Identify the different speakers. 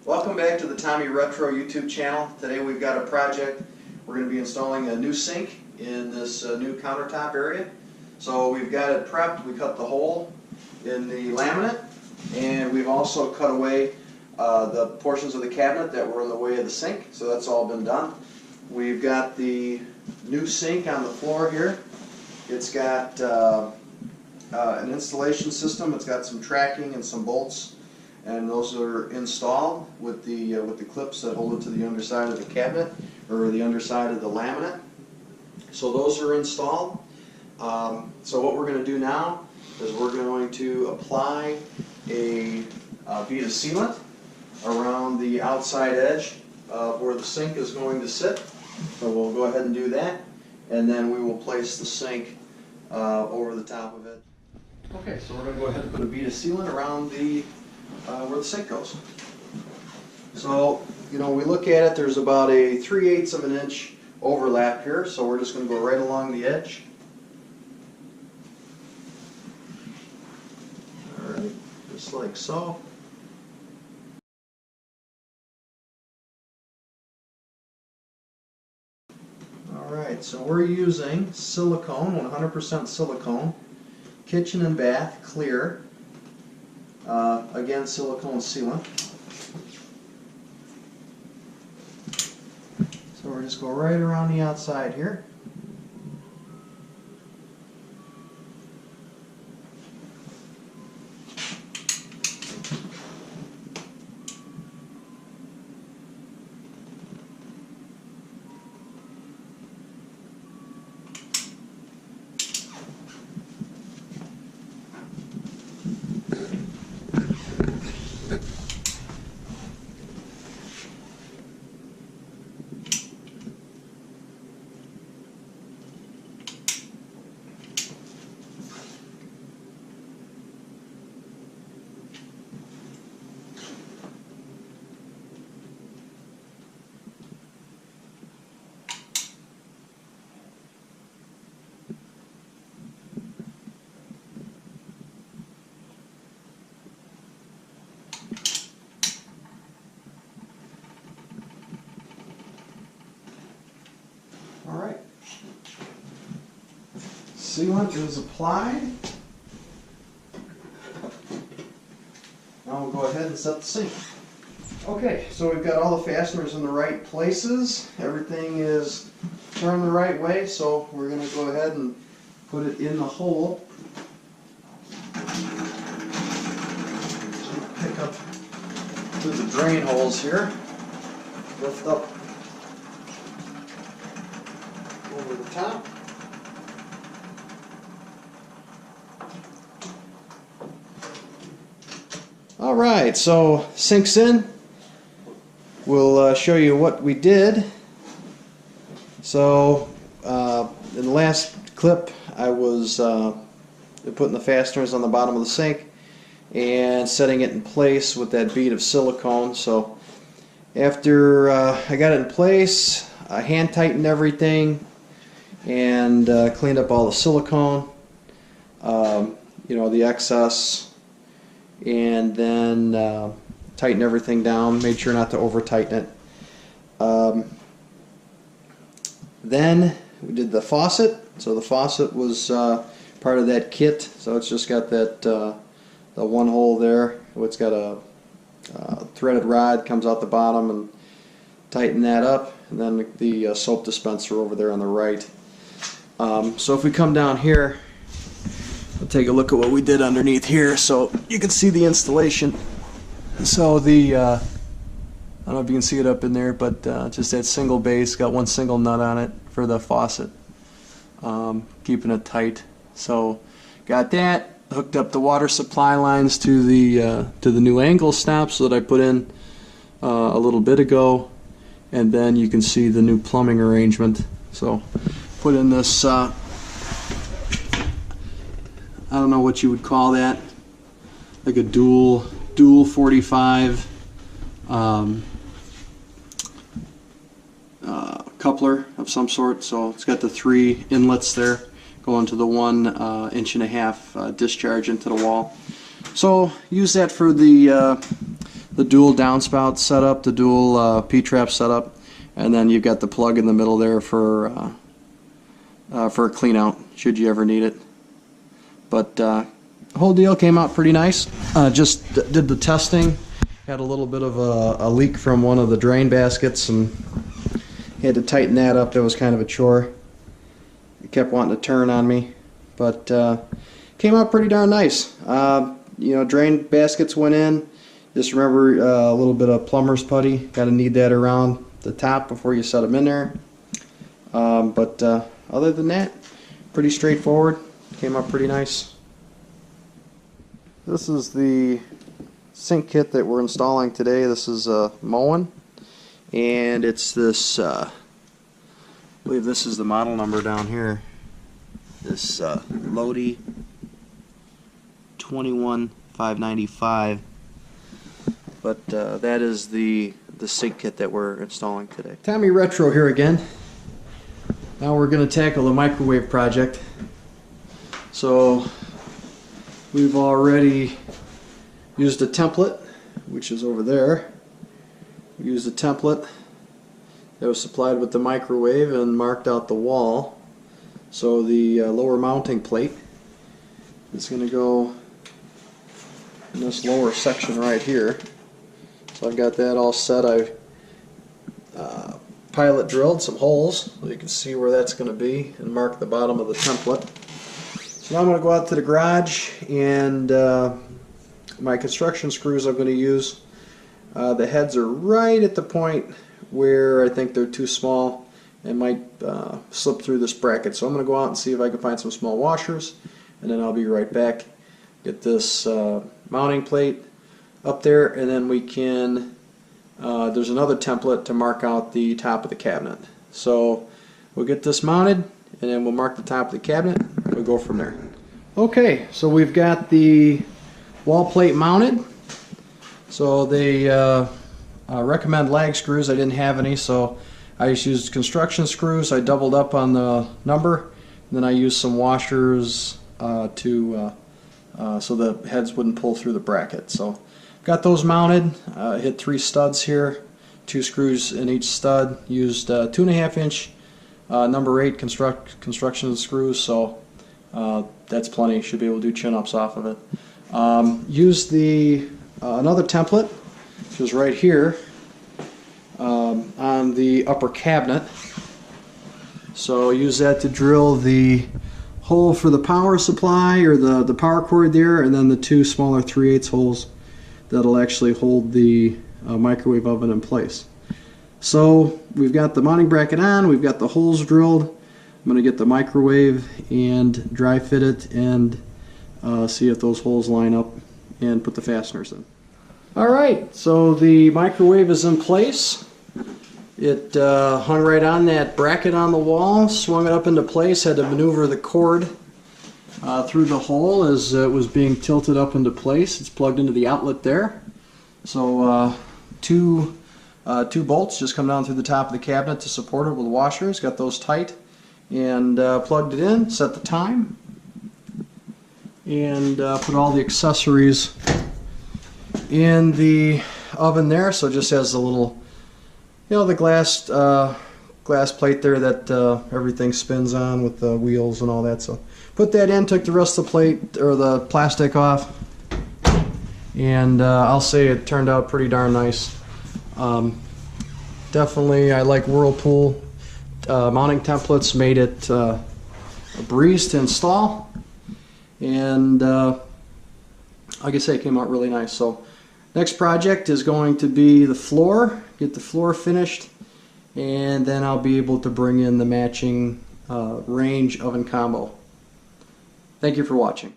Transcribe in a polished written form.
Speaker 1: Welcome back to the Tommy Retro YouTube channel. Today we've got a project. We're going to be installing a new sink in this new countertop area. So we've got it prepped. We cut the hole in the laminate, and we've also cut away the portions of the cabinet that were in the way of the sink. So that's all been done. We've got the new sink on the floor here. It's got an installation system. It's got some tracking and some bolts, and those are installed with the clips that hold it to the underside of the cabinet or the underside of the laminate. So those are installed. So what we're going to do now is we're going to apply a bead of sealant around the outside edge of where the sink is going to sit. So we'll go ahead and do that, and then we will place the sink over the top of it. Okay, so we're going to go ahead and put a bead of sealant around the where the sink goes. So, you know, we look at it, there's about a 3/8 of an inch overlap here, so we're just going to go right along the edge. Alright, just like so. Alright, so we're using silicone, 100% silicone, kitchen and bath, clear. Again, silicone sealant. So we're just going right around the outside here. Alright, sealant is applied. Now we'll go ahead and set the sink. Okay, so we've got all the fasteners in the right places. Everything is turned the right way, so we're going to go ahead and put it in the hole. Pick up through the drain holes here. Lift up over the top. Alright, so sink's in. We'll show you what we did. So in the last clip I was putting the fasteners on the bottom of the sink and setting it in place with that bead of silicone. So after I got it in place, I hand tightened everything and cleaned up all the silicone, you know, the excess, and then tightened everything down, made sure not to over tighten it. Then we did the faucet. So the faucet was part of that kit, so it's just got that the one hole there. It's got a threaded rod comes out the bottom, and tighten that up, and then the soap dispenser over there on the right. So if we come down here, we'll take a look at what we did underneath here, so you can see the installation. So the I don't know if you can see it up in there, but just that single base, got one single nut on it for the faucet, keeping it tight. So got that, hooked up the water supply lines to the new angle stops that I put in a little bit ago, and then you can see the new plumbing arrangement. So put in this I don't know what you would call that, like a dual 45 coupler of some sort. So it's got the 3 inlets there going to the 1.5 inch discharge into the wall. So use that for the the dual downspout setup, the dual P-trap setup, and then you've got the plug in the middle there for a clean out should you ever need it. But the whole deal came out pretty nice. Just did the testing. Had a little bit of a leak from one of the drain baskets and had to tighten that up. That was kind of a chore. It kept wanting to turn on me, but came out pretty darn nice. You know, drain baskets went in. Just remember a little bit of plumber's putty. Got to knead that around the top before you set them in there. But other than that, pretty straightforward. Came out pretty nice. This is the sink kit that we're installing today. This is Moen, and it's this, I believe this is the model number down here, this Lodi 21595, but that is the sink kit that we're installing today. Tommy Retro here again. Now we're going to tackle the microwave project. So we've already used a template, which is over there. We used a template that was supplied with the microwave and marked out the wall. So the lower mounting plate is going to go in this lower section right here. So I've got that all set. I've pilot drilled some holes so you can see where that's going to be and mark the bottom of the template. So now I'm going to go out to the garage, and my construction screws I'm going to use, the heads are right at the point where I think they're too small and might slip through this bracket. So I'm going to go out and see if I can find some small washers, and then I'll be right back. Get this mounting plate up there, and then we can, there's another template to mark out the top of the cabinet. So we'll get this mounted, and then we'll mark the top of the cabinet. We'll go from there. Okay, so we've got the wall plate mounted. So they recommend lag screws. I didn't have any, so I just used construction screws. I doubled up on the number, and then I used some washers so the heads wouldn't pull through the bracket. So got those mounted. Hit 3 studs here, 2 screws in each stud. Used 2.5 inch number 8 construction screws, so that's plenty. Should be able to do chin-ups off of it. Used the another template, which is right here on the upper cabinet. So use that to drill the hole for the power supply, or the power cord there, and then the 2 smaller 3/8 holes that'll actually hold the microwave oven in place. So we've got the mounting bracket on, we've got the holes drilled. I'm going to get the microwave and dry fit it and see if those holes line up and put the fasteners in. Alright, so the microwave is in place. It hung right on that bracket on the wall, swung it up into place, had to maneuver the cord through the hole as it was being tilted up into place. It's plugged into the outlet there. So two bolts just come down through the top of the cabinet to support it with washers. Got those tight and plugged it in, set the time, and put all the accessories in the oven there. So it just has a little, you know, the glass plate there that everything spins on with the wheels and all that. So put that in, took the rest of the plate or the plastic off, and I'll say it turned out pretty darn nice. Definitely, I like Whirlpool mounting templates. Made it a breeze to install, and like I say, it came out really nice. So next project is going to be the floor. Get the floor finished, and then I'll be able to bring in the matching range oven combo. Thank you for watching.